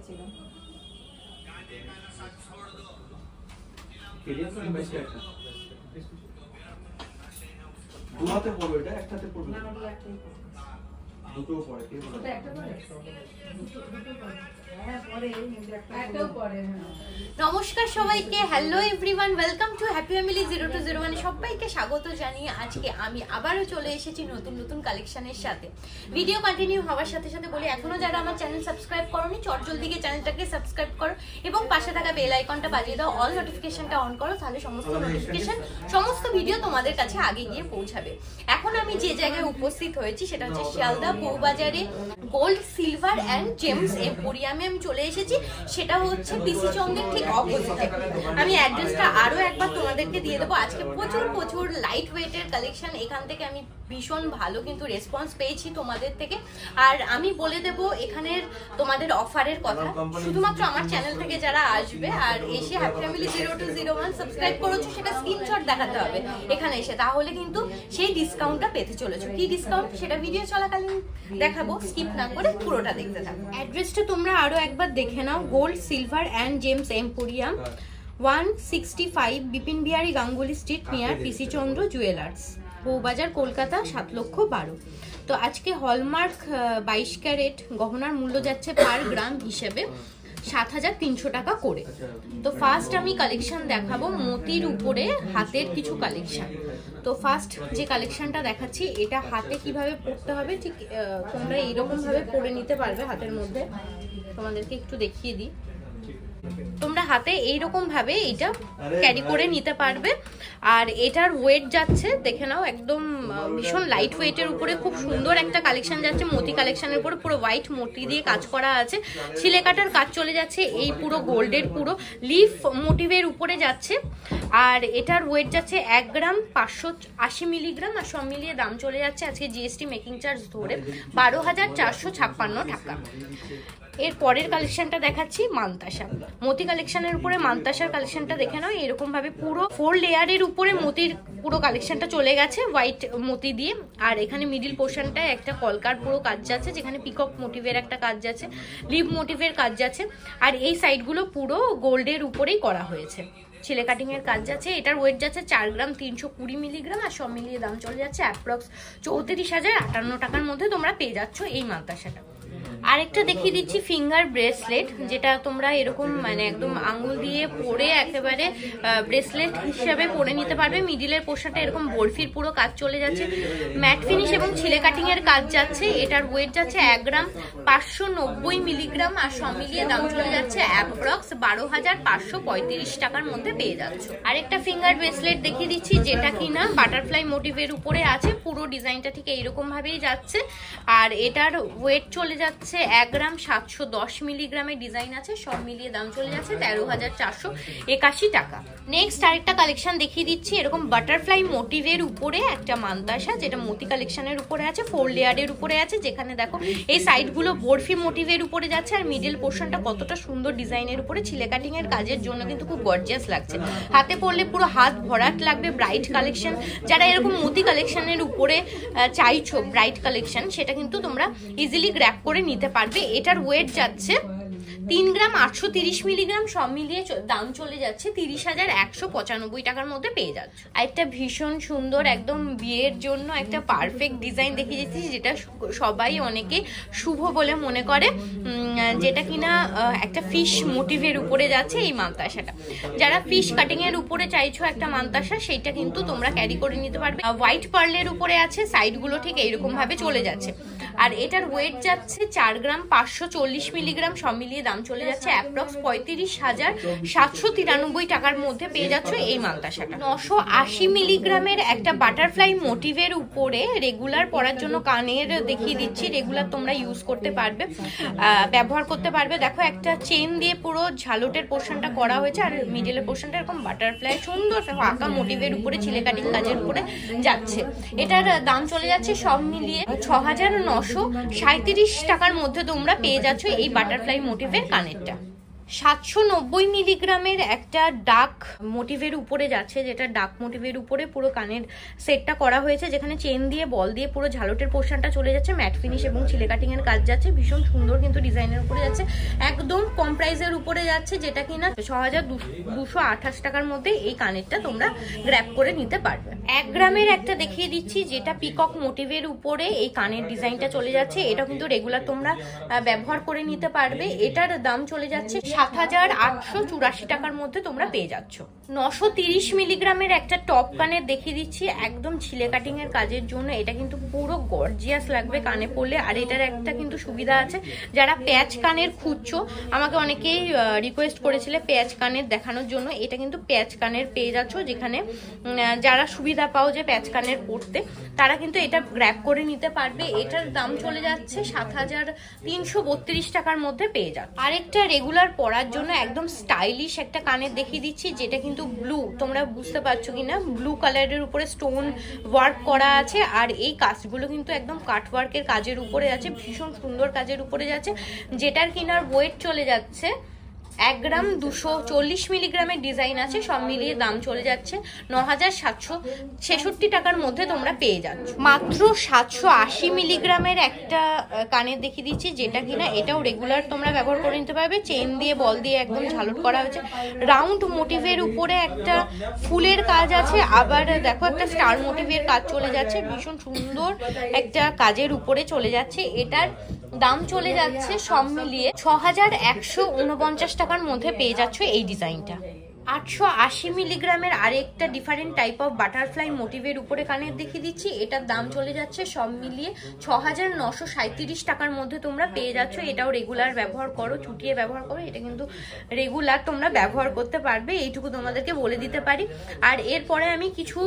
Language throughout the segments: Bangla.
দেখেছিলাম। দুহাতে পড়বে, এটা একটাতে পড়বে না, ওটা একটাই পড়বে। দুটো পড়ে, কে বলে? ওটা একটা পড়ে? হ্যাঁ, পড়ে, একটাও পড়ে, হ্যাঁ। নমস্কার সবাইকে, hello everyone, welcome to happy family 0-2-0 সবাইকে স্বাগত জানিয়ে আজকে আমি আবারও চলে এসেছি নতুন নতুন কালেকশনের সাথে। ভিডিও কন্টিনিউ হওয়ার সাথে সাথে বলি, এখনো যারা আমার চ্যানেল সাবস্ক্রাইব করোনি চটজলদি গিয়ে চ্যানেলটাকে সাবস্ক্রাইব করো এবং পাশে থাকা বেল আইকনটা বাজিয়ে দাও, অল নোটিফিকেশনটা অন করো, তাহলে সমস্ত নোটিফিকেশন সমস্ত ভিডিও তোমাদের কাছে আগে গিয়ে পৌঁছাবে। এখন আমি যে জায়গায় উপস্থিত হয়েছি সেটা হচ্ছে শিয়ালদা বউবাজারে গোল্ড সিলভার অ্যান্ড জেমস এম্পোরিয়ামে আমি চলে এসেছি। সেটা হচ্ছে পিসি চন্দ্রের ঠিক অপোজিটে। আমি অ্যাড্রেসটা আরো একবার তোমাদেরকে দিয়ে দেবো। আজকে প্রচুর লাইট ওয়েটের কালেকশন, এখান থেকে আমি ভীষণ ভালো কিন্তু রেসপন্স পেয়েছি তোমাদের থেকে। আর আমি বলে দেব এখানের তোমাদের অফারের কথা, শুধুমাত্র আমার চ্যানেল থেকে যারা আসবে আর এসে হ্যাপি ফ্যামিলি 0-2-0 সাবস্ক্রাইব করেছো সেটা স্ক্রিনশট দেখাতে হবে এখানে এসে, তাহলে কিন্তু সেই ডিসকাউন্টটা পেতে চলেছো। কি ডিসকাউন্ট সেটা ভিডিও চলাকালীন দেখাবো, স্কিপ না করে পুরোটা দেখতে থাকো। অ্যাড্রেসটা তোমরা আরো একবার দেখে নাও, gold silver and gems emporium, 165 Bipin Behari Ganguly street near PC Chandra jewellers, Bowbazar, Kolkata 7,12,000। তো আজকে হলমার্ক 22 ক্যারেট গহনার মূল্য যাচ্ছে পার গ্রাম হিসেবে 7,300 টাকা করে। তো ফার্স্ট আমি কালেকশন দেখাবো মতির উপরে হাতের কিছু কালেকশন। তো ফার্স্ট যে কালেকশনটা দেখাচ্ছি এটা হাতে কিভাবে পরতে হবে, ঠিক তোমরা এইরকম ভাবে পরে নিতে পারবে। হাতের মধ্যে তোমাদেরকে একটু দেখিয়ে দিই, তোমরা হাতে এইরকম ভাবে এটা ক্যারি করে নিতে পারবে। আর এটার ওয়েট যাচ্ছে দেখে নাও, একদম ভীষণ লাইট ওয়েটের উপরে খুব সুন্দর একটা কালেকশন যাচ্ছে। মতি কালেকশনের উপরে পুরো হোয়াইট মতি দিয়ে কাজ করা আছে, ছিলে কাটার কাজ চলে যাচ্ছে, এই পুরো গোল্ডের পুরো লিফ মোটিভের উপরে যাচ্ছে। আর এটার ওয়েট যাচ্ছে 1 গ্রাম 580 মিলিগ্রাম, আর সব মিলিয়ে দাম চলে যাচ্ছে আজকে জিএসটি মেকিং চার্জ ধরে 12,456 টাকা। এর পরের কালেকশনটা দেখাচ্ছি মান্তাসা মতি কালেকশনের উপরে। মান্তাসার কালেকশনটা দেখে নাও, এরকম ভাবে পুরো 4 লেয়ারের উপরে মতির পুরো কালেকশনটা চলে গেছে হোয়াইট মতি দিয়ে। আর এখানে মিডিল পোর্শনটায় একটা কলকার পুরো কাজ যাচ্ছে, যেখানে পিকক মোটিভের একটা কাজ যাচ্ছে, লিভ মোটিভের কাজ যাচ্ছে। আর এই সাইডগুলো পুরো গোল্ডের উপরেই করা হয়েছে, ছিলে কাটিং এর কাজ যাচ্ছে। এটার ওয়েট যাচ্ছে 4 গ্রাম 320 মিলিগ্রাম, আর সব মিলিয়ে দাম চলে যাচ্ছে অ্যাপ্রক্স 34,058 টাকার মধ্যে তোমরা পেয়ে যাচ্ছ এই মান্তাসাটা। আরেকটা দেখিয়ে দিচ্ছি ফিঙ্গার ব্রেসলেট, যেটা তোমরা এরকম মানে একদম আঙুল দিয়ে পরে একেবারে ব্রেসলেট হিসাবে পরে নিতে পারবে। মিডিলের পোর্শনটা এরকম বরফির পুরো কাজ চলে যাচ্ছে, ম্যাট ফিনিশ এবং ছিলে কাটিং এর কাজ যাচ্ছে। এটার ওয়েট যাচ্ছে 1 গ্রাম 590 মিলিগ্রাম, আর সব মিলিয়ে দাম চলে যাচ্ছে অ্যাপ্রক্স 12,535 টাকার মধ্যে পেয়ে যাচ্ছ। আরেকটা ফিঙ্গার ব্রেসলেট দেখিয়ে দিচ্ছি, যেটা কিনা বাটারফ্লাই মোটিভের উপরে আছে, পুরো ডিজাইনটা ঠিক এইরকম ভাবেই যাচ্ছে। আর এটার ওয়েট চলে যাচ্ছে 1 গ্রাম 710 মিলিগ্রামের ডিজাইন আছে, সব মিলিয়ে দাম চলে যাচ্ছে 13,481 টাকা। নেক্সট আরেকটা কালেকশন দেখিয়ে দিচ্ছি, এরকম বাটারফ্লাই মোটিভের উপরে একটা মান্তাসা, যেটা মতি কালেকশনের উপরে আছে, 4 লেয়ারের উপরে আছে, যেখানে দেখো এই সাইডগুলো বরফি মোটিভের উপরে যাচ্ছে। আর মিডল পোর্শনটা কতটা সুন্দর ডিজাইনের উপরে ছিলে কাটিং এর কাজের জন্য কিন্তু খুব গর্জিয়াস লাগছে। হাতে পরলে পুরো হাত ভরাট লাগবে। ব্রাইট কালেকশন, যারা এরকম মতি কালেকশনের উপরে চাইছো ব্রাইট কালেকশন, সেটা কিন্তু তোমরা ইজিলি গ্র্যাব করে নিতে পারবে। এটার ওয়েট যাচ্ছে 3 গ্রাম 830 মিলিগ্রাম, সব মিলিয়ে দাম চলে যাচ্ছে 30,195 টাকার মধ্যে পেয়ে যাচ্ছে। আর একটা ভীষণ সুন্দর একদম বিয়ের জন্য একটা পারফেক্ট ডিজাইন দেখিয়ে দিচ্ছি, যেটা সবাই অনেকে শুভ বলে মনে করে, যেটা কিনা একটা ফিশ মোটিভের উপরে যাচ্ছে এই মান্তাসাটা। যারা ফিশ কাটিং এর উপরে চাইছো একটা মান্তাসা, সেইটা কিন্তু তোমরা ক্যারি করে নিতে পারবে। হোয়াইট পার্লের উপরে আছে, সাইডগুলো ঠিক এইরকম ভাবে চলে যাচ্ছে। আর এটার ওয়েট যাচ্ছে 4 গ্রাম 540 মিলিগ্রাম, সব মিলিয়ে দাম চলে যাচ্ছে অ্যাপ্রক্স 35,793 টাকার মধ্যে পেয়ে যাচ্ছ এই মান্তাসাটা। 980 মিলিগ্রামের একটা বাটারফ্লাই মোটিভের উপরে রেগুলার পরার জন্য কানের দেখিয়ে দিচ্ছি, রেগুলার তোমরা ইউজ করতে পারবে, ব্যবহার করতে পারবে। দেখো একটা চেন দিয়ে পুরো ঝালটের পোর্শনটা করা হয়েছে, আর মিডলের পোর্শনটা এরকম বাটারফ্লাই সুন্দর আঁকা মোটিভের উপরে ছিলে কাটিং কাজের উপরে যাচ্ছে। এটার দাম চলে যাচ্ছে সব মিলিয়ে 6,937 টাকার মধ্যে তোমরা পেয়ে যাচ্ছ এই বাটারফ্লাই মোটিভের কানেরটা। 790 মিলিগ্রামের একটা ডার্ক মোটিভের উপরে যাচ্ছে, যেটা ডার্ক মোটিভের উপরে পুরো কানের সেটটা করা হয়েছে, যেখানে চেন দিয়ে বল দিয়ে পুরো ঝালটের পোর্শনটা চলে যাচ্ছে, ম্যাট ফিনিশ এবং চিলে কাটিং এর কাজ যাচ্ছে, ভীষণ সুন্দর কিন্তু ডিজাইনের উপরে যাচ্ছে, একদম কম প্রাইসের উপরে যাচ্ছে, যেটা কিনা 6228 টাকার মধ্যে এই কানেরটা তোমরা গ্র্যাব করে নিতে পারবে। 1 গ্রামের একটা দেখিয়ে দিচ্ছি, যেটা পিকক মোটিভের উপরে এই কানের ডিজাইনটা চলে যাচ্ছে, এটা কিন্তু রেগুলার তোমরা ব্যবহার করে নিতে পারবে। এটার দাম চলে যাচ্ছে 7884 টাকার মধ্যে তোমরা পেয়ে যাচ্ছ। 930 মিলিগ্রামের একটা টপ কানের দেখিয়ে দিচ্ছি, একদম ছিলে কাটিং এর কাজের জন্য। এটা কিন্তু পুরো গর্জিয়াস লাগবে কানে পরলে। আর এটার একটা কিন্তু সুবিধা আছে, যারা প্যাচ কানের খুঁজছো, আমাকে অনেকেই রিকোয়েস্ট করেছিলে প্যাচ কানের দেখানোর জন্য, এটা কিন্তু প্যাচ কানের পেয়ে যাচ্ছ, যেখানে যারা সুবিধা পাও যে প্যাচ কানের পরতে, তারা কিন্তু এটা গ্র্যাব করে নিতে পারবে। এটার দাম চলে যাচ্ছে 7332 টাকার মধ্যে পেয়ে যাচ্ছে। আরেকটা রেগুলার পরার জন্য একদম স্টাইলিশ একটা কানের দেখিয়ে দিচ্ছি, যেটা কিন্তু ব্লু, তোমরা বুঝতে পারছো কিনা, ব্লু কালারের উপরে স্টোন ওয়ার্ক করা আছে। আর এই কাজগুলো কিন্তু একদম কাট ওয়ার্কের কাজের উপরে আছে, ভীষণ সুন্দর কাজের উপরে যাচ্ছে, যেটার কিনার ওয়েট চলে যাচ্ছে 1 গ্রাম 240 মিলিগ্রামের ডিজাইন আছে, সব মিলিয়ে দাম চলে যাচ্ছে 9766 টাকার মধ্যে তোমরা পেয়ে যাচ্ছ। মাত্র 780 মিলিগ্রামের একটা কানের দেখিয়ে দিচ্ছি, যেটা কিনা এটাও রেগুলার তোমরা ব্যবহার করে নিতে পারবে, চেন দিয়ে বল দিয়ে একদম ঝালট করা হয়েছে, রাউন্ড মোটিভের উপরে একটা ফুলের কাজ আছে, আবার দেখো একটা স্টার মোটিভের কাজ চলে যাচ্ছে, ভীষণ সুন্দর একটা কাজের উপরে চলে যাচ্ছে। এটার দাম চলে যাচ্ছে সব মিলিয়ে 6149 টাকার মধ্যে পেয়ে যাচ্ছ এই ডিজাইনটা। 880 মিলিগ্রামের আরেকটা ডিফারেন্ট টাইপ অফ বাটারফ্লাই মোটিভের উপরে কানের দেখিয়ে দিচ্ছি, এটার দাম চলে যাচ্ছে সব মিলিয়ে 6937 টাকার মধ্যে তোমরা পেয়ে যাচ্ছ। এটাও রেগুলার ব্যবহার করো, চুটিয়ে ব্যবহার করো, এটা কিন্তু রেগুলার তোমরা ব্যবহার করতে পারবে, এইটুকু তোমাদেরকে বলে দিতে পারি। আর এরপরে আমি কিছু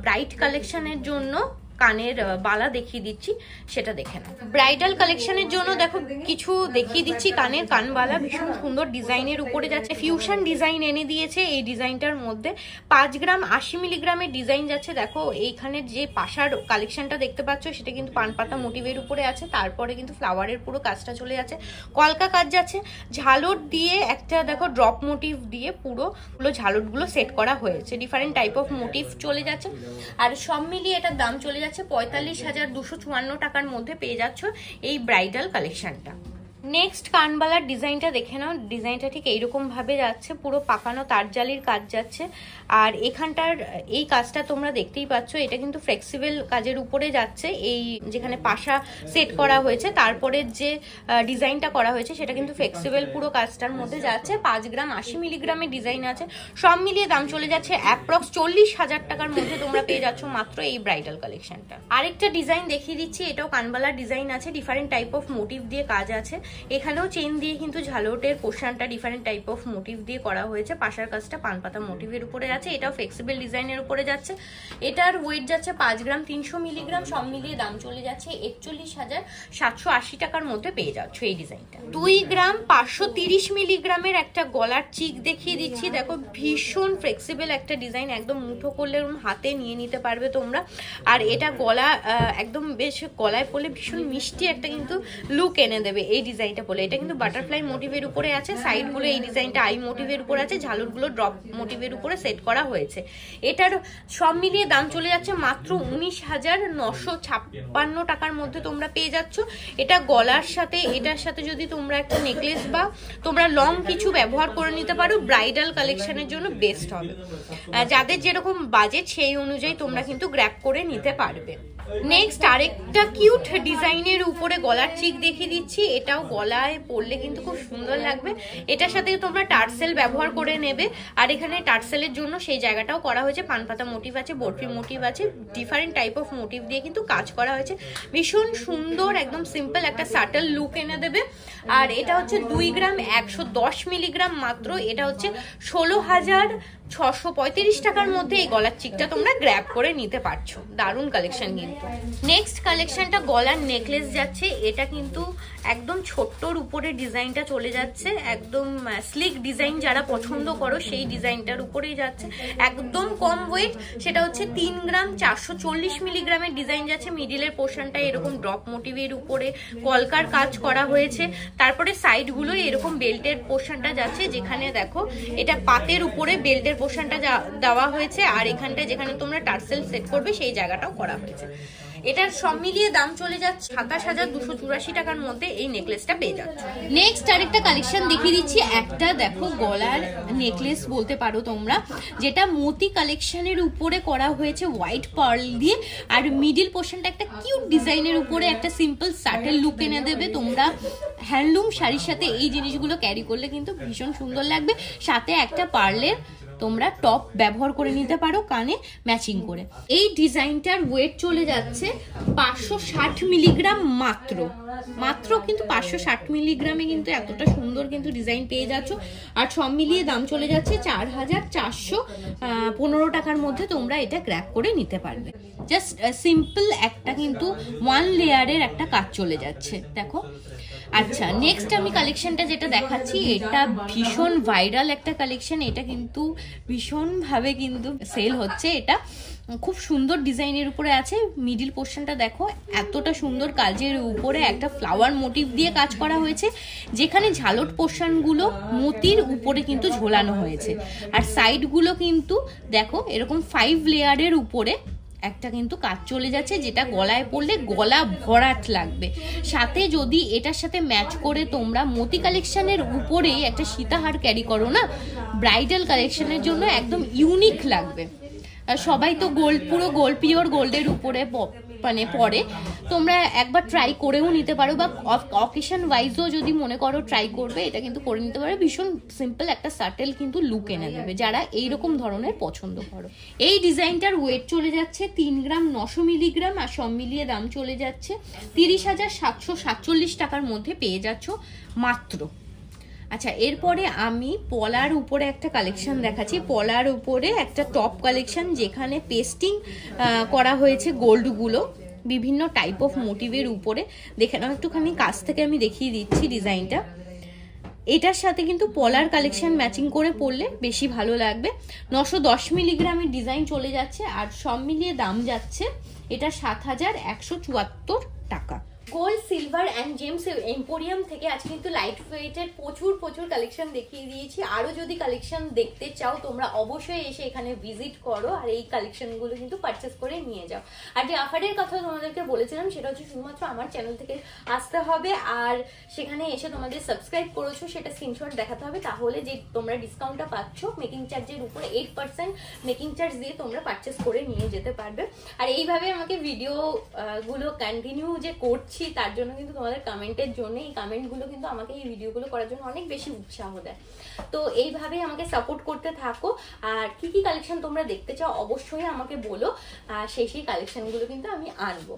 ব্রাইট কালেকশনের জন্য কানের বালা দেখিয়ে দিচ্ছি, সেটা দেখে নাও। ব্রাইডাল কালেকশনের জন্য দেখো কিছু দেখিয়ে দিচ্ছি কানের কানবালা, ভীষণ সুন্দর ডিজাইনের উপরে যাচ্ছে, ফিউশন ডিজাইন এনে দিয়েছে এই ডিজাইনটার মধ্যে। 5 গ্রাম 80 মিলিগ্রামের ডিজাইন যাচ্ছে। দেখো এইখানে যে পাশার কালেকশনটা দেখতে পাচ্ছ, সেটা কিন্তু পানপাতা মোটিভের উপরে আছে, তারপরে কিন্তু ফ্লাওয়ারের পুরো কাজটা চলে যাচ্ছে, কলকা কাজ যাচ্ছে, ঝালট দিয়ে একটা দেখো ড্রপ মোটিভ দিয়ে পুরো ঝালটগুলো সেট করা হয়েছে, ডিফারেন্ট টাইপ অফ মোটিভ চলে যাচ্ছে। আর সব মিলিয়ে এটার দাম চলে যাচ্ছে 45,254 টাকার মধ্যে পেয়ে যাচ্ছ এই ব্রাইডাল কালেকশনটা। নেক্সট কানবালার ডিজাইনটা দেখে নাও, ডিজাইনটা ঠিক এইরকম ভাবে যাচ্ছে, পুরো পাকানো তারজালির কাজ যাচ্ছে। আর এখানটার এই কাজটা তোমরা দেখতেই পাচ্ছ, এটা কিন্তু ফ্লেক্সিবল কাজের উপরে যাচ্ছে, এই যেখানে পাশা সেট করা হয়েছে, তারপরে যে ডিজাইনটা করা হয়েছে সেটা কিন্তু ফ্লেক্সিবল পুরো কাজটার মধ্যে যাচ্ছে। 5 গ্রাম 80 মিলিগ্রামের ডিজাইন আছে, সব মিলিয়ে দাম চলে যাচ্ছে অ্যাপ্রক্স 40,000 টাকার মধ্যে তোমরা পেয়ে যাচ্ছ মাত্র এই ব্রাইডাল কালেকশনটা। আরেকটা ডিজাইন দেখিয়ে দিচ্ছি, এটাও কানবালার ডিজাইন আছে, ডিফারেন্ট টাইপ অফ মোটিভ দিয়ে কাজ আছে, এখানেও চেন দিয়ে কিন্তু ঝালটের পোর্শনটা ডিফারেন্ট টাইপ অফ মোটিভ দিয়ে করা হয়েছে, পাশার কাজটা পানপাতা মোটিভের উপরে আছে, এটাও ফ্লেক্সিবল ডিজাইনের উপরে যাচ্ছে। এটার ওয়েট যাচ্ছে 5 গ্রাম 300 মিলিগ্রাম, সব মিলিয়ে দাম চলে যাচ্ছে 41,780 টাকার মধ্যে পেয়ে যাচ্ছ এই ডিজাইনটা। 2 গ্রাম 530 মিলিগ্রামের একটা গলার চিক দেখিয়ে দিচ্ছি, দেখো ভীষণ ফ্লেক্সিবল একটা ডিজাইন, একদম মুঠো করলে হাতে নিয়ে নিতে পারবে তোমরা। আর এটা গলা একদম বেশ গলায় পরলে ভীষণ মিষ্টি একটা কিন্তু লুক এনে দেবে এই ডিজাইনটা বলে। এটা কিন্তু বাটারফ্লাই মোটিভের উপরে আছে, সাইডগুলো এই ডিজাইনটা আই মোটিভের উপরে আছে, ঝালরগুলো ড্রপ মোটিভের উপরে সেট করা হয়েছে। এটার সব মিলিয়ে দাম চলে যাচ্ছে মাত্র 19,956 টাকার মধ্যে তোমরা পেয়ে যাচ্ছ। এটা গলার সাথে, এটার সাথে যদি তোমরা একটা নেকলেস বা তোমরা লং কিছু ব্যবহার করে নিতে পারো, ব্রাইডাল কালেকশনের জন্য বেস্ট হবে। যাদের যেরকম বাজেট সেই অনুযায়ী তোমরা কিন্তু গ্র্যাব করে নিতে পারবে। নেক্সট আরেকটা কিউট ডিজাইনের উপরে গলার চিক দেখিয়ে দিচ্ছি, এটাও গলায় পরলে কিন্তু খুব সুন্দর লাগবে। এটার সাথে তোমরা টার্সেল ব্যবহার করে নেবে, আর এখানে টার্সেলের জন্য সেই জায়গাটাও করা হয়েছে, পানপাতা মোটিভ আছে, বরফি মোটিভ আছে, ডিফারেন্ট টাইপ অফ মোটিভ দিয়ে কিন্তু কাজ করা হয়েছে, ভীষণ সুন্দর একদম সিম্পল একটা সাটল লুক এনে দেবে। আর এটা হচ্ছে 2 গ্রাম 110 মিলিগ্রাম মাত্র, এটা হচ্ছে 16,635 টাকার মধ্যে এই গলার চিকটা তোমরা গ্র্যাব করে নিতে পারছো। দারুণ কালেকশন কিন্তু। নেক্সট কালেকশনটা গলার নেকলেস যাচ্ছে। এটা কিন্তু একদম ছোট্টর উপরে ডিজাইনটা চলে যাচ্ছে, একদম স্লিক ডিজাইন যারা পছন্দ করো সেই ডিজাইনটার উপরেই যাচ্ছে। একদম কম ওয়েট, সেটা হচ্ছে 3 গ্রাম 440 মিলিগ্রামের ডিজাইন যাচ্ছে। মিডিলের পোর্শনটা এরকম ড্রপ মোটিভের উপরে কলকার কাজ করা হয়েছে। তারপরে সাইডগুলো এরকম বেল্টের পোর্শনটা যাচ্ছে, যেখানে দেখো এটা পাতের উপরে বেল্টের পোর্শনটা দেওয়া হয়েছে, আর এখানটা যেখানে তোমরা টার্সেল সেট করবে সেই জায়গাটাও করা হয়েছে। এটার সব মিলিয়ে দাম চলে যাচ্ছে 27,284 টাকার মধ্যে এই নেকলেসটা পেয়ে যাচ্ছে। নেক্সট আরেকটা কালেকশন দেখিয়ে দিচ্ছি। একটা দেখো গলার নেকলেস বলতে পারো তোমরা, যেটা মোতি কালেকশনের উপরে করা হয়েছে হোয়াইট পার্ল দিয়ে, আর মিডিল পোর্শনটা একটা কিউট ডিজাইনের উপরে একটা সিম্পল সাটেল লুক এনে দেবে। তোমরা হ্যান্ডলুম শাড়ির সাথে এই জিনিসগুলো ক্যারি করলে কিন্তু ভীষণ সুন্দর লাগবে। সাথে একটা পার্লের তোমরা টপ ব্যবহার করে নিতে পারো কানে ম্যাচিং করে। এই ডিজাইনটার ওয়েট চলে যাচ্ছে 560 মিলিগ্রাম মাত্র কিন্তু 560 মিলিগ্রামে কিন্তু এতটা সুন্দর কিন্তু ডিজাইন পেয়ে যাচ্ছ। আর সব মিলিয়ে দাম চলে যাচ্ছে 4,415 টাকার মধ্যে তোমরা এটা গ্র্যাব করে নিতে পারবে। জাস্ট সিম্পল একটা কিন্তু 1 লেয়ারের একটা কাজ চলে যাচ্ছে দেখো। আচ্ছা, নেক্সট আমি কালেকশনটা যেটা দেখাচ্ছি, এটা ভীষণ ভাইরাল একটা কালেকশন। এটা কিন্তু ভীষণভাবে কিন্তু সেল হচ্ছে। এটা খুব সুন্দর ডিজাইনের উপরে আছে। মিডিল পোর্শনটা দেখো, এতটা সুন্দর কাজের উপরে একটা ফ্লাওয়ার মোটিভ দিয়ে কাজ করা হয়েছে, যেখানে ঝালট পোর্শনগুলো মতির উপরে কিন্তু ঝোলানো হয়েছে। আর সাইডগুলো কিন্তু দেখো এরকম 5 লেয়ারের উপরে একটা কিন্তু কাজ চলে যাচ্ছে, যেটা গলায় পরলে গলা ভরাট লাগবে। সাথে যদি এটার সাথে ম্যাচ করে তোমরা মতি কালেকশনের উপরেই একটা সীতাহার ক্যারি করো না, ব্রাইডাল কালেকশনের জন্য একদম ইউনিক লাগবে। সবাই তো গোল্ড, পুরো গোল্ড, পিওর গোল্ডের উপরে মানে পরে তোমরা একবার ট্রাই করেও নিতে পারো, বা অকেশন ওয়াইজও যদি মনে করো ট্রাই করবে, এটা কিন্তু করে নিতে পারো। ভীষণ সিম্পল একটা সাটেল কিন্তু লুক এনে দেবে যারা এইরকম ধরনের পছন্দ করো। এই ডিজাইনটার ওয়েট চলে যাচ্ছে 3 গ্রাম 900 মিলিগ্রাম, আর সব মিলিয়ে দাম চলে যাচ্ছে 30,747 টাকার মধ্যে পেয়ে যাচ্ছ মাত্র। আচ্ছা, এরপরে আমি পলার উপরে একটা কালেকশন দেখাচ্ছি। পলার উপরে একটা টপ কালেকশন, যেখানে পেস্টিং করা হয়েছে গোল্ডগুলো বিভিন্ন টাইপ অফ মোটিভের উপরে। দেখে নাও একটুখানি কাছ থেকে আমি দেখিয়ে দিচ্ছি ডিজাইনটা। এটার সাথে কিন্তু পলার কালেকশন ম্যাচিং করে পরলে বেশি ভালো লাগবে। 910 মিলিগ্রামের ডিজাইন চলে যাচ্ছে, আর সব মিলিয়ে দাম যাচ্ছে এটা 7,174 টাকা। Gold, silver and gems emporium থেকে আজ কিন্তু লাইট ওয়েটের প্রচুর কালেকশন দেখিয়ে দিয়েছি। আরো যদি কালেকশন দেখতে চাও তোমরা অবশ্যই এসে এখানে ভিজিট করো, আর এই কালেকশনগুলো কিন্তু পারচেস করে নিয়ে যাও। আর যে অফারের কথা তোমাদেরকে বলেছিলাম, সেটা হচ্ছে শুধুমাত্র আমার চ্যানেল থেকে আসতে হবে, আর সেখানে এসে তোমাদের সাবস্ক্রাইব করেছো সেটা স্ক্রিনশট দেখাতে হবে, তাহলে যে তোমরা ডিসকাউন্টটা পাচ্ছ মেকিং চার্জের উপরে 8% মেকিং চার্জ দিয়ে তোমরা পারচেস করে নিয়ে যেতে পারবে। আর এইভাবে আমাকে ভিডিও গুলো কন্টিনিউ যে করছি, তার জন্য কিন্তু তোমাদের কমেন্টের জন্য, এই কমেন্টগুলো কিন্তু আমাকে এই ভিডিওগুলো করার জন্য অনেক বেশি উৎসাহ দেয়। তো এইভাবেই আমাকে সাপোর্ট করতে থাকো। আর কি কি কালেকশন তোমরা দেখতে চাও অবশ্যই আমাকে বলো, আর সেই কালেকশনগুলো কিন্তু আমি আনবো।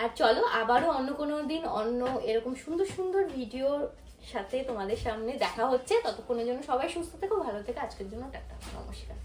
আর চলো আবারও অন্য কোনো দিন অন্য এরকম সুন্দর ভিডিওর সাথে তোমাদের সামনে দেখা হচ্ছে। ততক্ষণের জন্য সবাই সুস্থ থেকো, ভালো থেকো। আজকের জন্য টাটা, নমস্কার।